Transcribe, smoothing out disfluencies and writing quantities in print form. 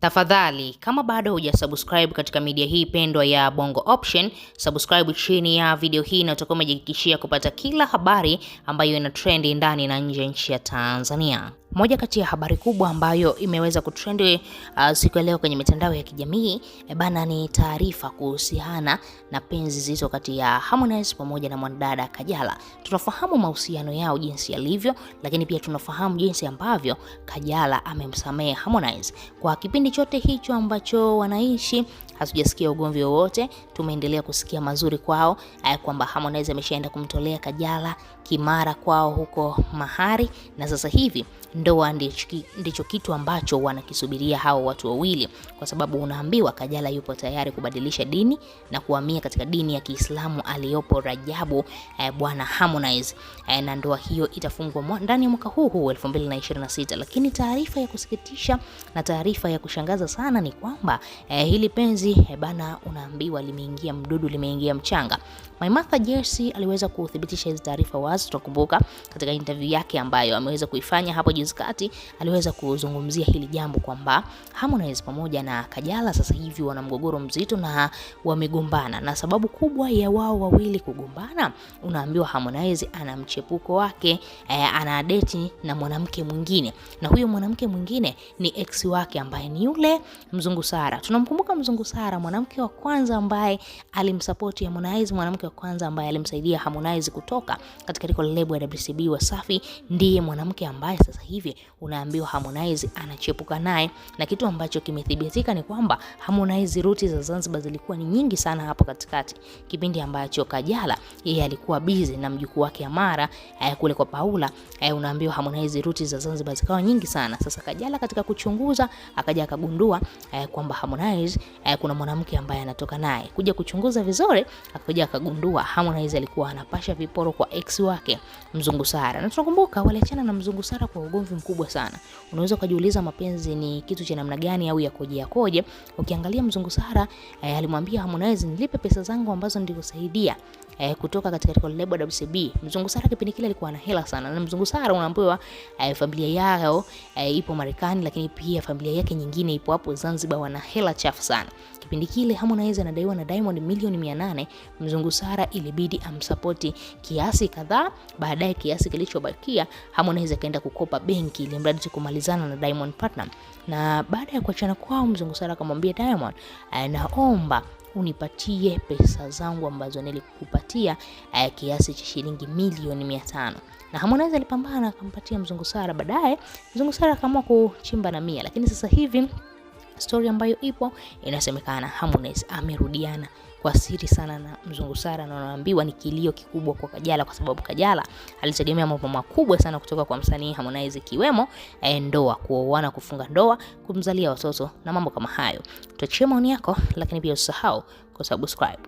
Tafadhali, kama bado hujasubscribe katika media hii pendwa ya Bongo Option, subscribe chini ya video hii na utakuwa umejihakikishia kupata kila habari ambayo ina trend ndani na nje ya nchi ya Tanzania. Moja kati ya habari kubwa ambayo imeweza kutrend siku ya leo kwenye mitandao ya kijamii ni taarifa kuhusiana na penzi zito kati ya Harmonize pamoja na mwanadada Kajala. Tunafahamu mahusiano yao jinsi yalivyo, lakini pia tunafahamu jinsi ambavyo Kajala amemsamehe Harmonize. Kwa kipindi chote hicho ambacho wanaishi hatujasikia ugomvi wowote, tumeendelea kusikia mazuri kwao, kwamba Harmonize ameshaenda kumtolea Kajala kimara kwao huko mahari, na sasa hivi ndoa ndicho kitu ambacho wanakisubiria hao watu wawili, kwa sababu unaambiwa Kajala yupo tayari kubadilisha dini na kuhamia katika dini ya Kiislamu aliyopo Rajabu bwana Harmonize, na ndoa hiyo itafungwa ndani ya mwaka huu 2026. Lakini taarifa ya kusikitisha na taarifa ya kushangaza sana ni kwamba hili penzi unaambiwa limeingia mdudu, limeingia mchanga. Maimartha Jercy aliweza kuthibitisha hizo taarifa wazi. Tunakumbuka katika interview yake ambayo ameweza kuifanya hapo juzi kati, aliweza kuzungumzia hili jambo kwamba Harmonize pamoja na Kajala sasa hivi wana mgogoro mzito na wamegombana, na sababu kubwa ya wao wawili kugombana, unaambiwa Harmonize ana mchepuko wake, ana date na mwanamke mwingine, na huyo mwanamke mwingine ni ex wake ambaye ni yule Mzungu Sara. Tunamkumbuka Mzungu Sara, mwanamke wa kwanza ambaye alimsupport Harmonize, mwanamke wa kwanza ambaye alimsaidia Harmonize kutoka katika lebo ya WCB Wasafi, ndiye mwanamke ambaye sasa hivi unaambiwa Harmonize anachepuka naye. Na kitu ambacho kimethibitika ni kwamba Harmonize ruti za Zanzibar zilikuwa ni nyingi sana hapo katikati, kipindi ambacho Kajala yeye alikuwa busy na mjukuu wake Amara kule kwa Paula. Unaambiwa Harmonize ruti za Zanzibar zikawa nyingi sana. Sasa Kajala katika kuchunguza akaja akagundua kwamba Harmonize kuna mwanamke ambaye anatoka naye. Kuja kuchunguza vizuri akaja akagundua Harmonize alikuwa anapasha viporo kwa ex wake Mzungu Sara. Na tunakumbuka waliachana na Mzungu Sara kwa ugomvi mkubwa sana. Unaweza kujiuliza mapenzi ni kitu cha namna gani au yakoje? Ukiangalia Mzungu Sara alimwambia Harmonize, nilipe pesa zangu ambazo nilikusaidia kutoka katika lebo ya WCB. Mzungu Sara kipindi kile alikuwa na hela sana, na Mzungu Sara unaambiwa familia yao ipo Marekani, lakini pia familia yake nyingine ipo hapo Zanzibar, wana hela chafu sana. Kipindi kile Harmonize anadaiwa na Diamond milioni 800, Mzungu Sara ilibidi amsupport kiasi kadhaa. Baadaye kiasi kilichobakia Harmonize akaenda kukopa benki ili mradi kumalizana na Diamond Platinum. Na baada ya kuachana kwao, Mzungu Sara akamwambia Diamond, naomba unipatie pesa zangu ambazo nilikupatia kiasi cha shilingi milioni 500. Na Harmonize alipambana akampatia Mzungu Sara. Baadaye Mzungu Sara akaamua kuchimba na 100. Lakini sasa hivi story ambayo ipo inasemekana Harmonize amerudiana kwa siri sana na Mzungu Sara, na wanaambiwa ni kilio kikubwa kwa Kajala, kwa sababu Kajala alitegemea mambo makubwa sana kutoka kwa msanii Harmonize, ikiwemo ndoa, kuoana, kufunga ndoa, kumzalia watoto na mambo kama hayo. Tuachie maoni yako, lakini pia usisahau kusubscribe.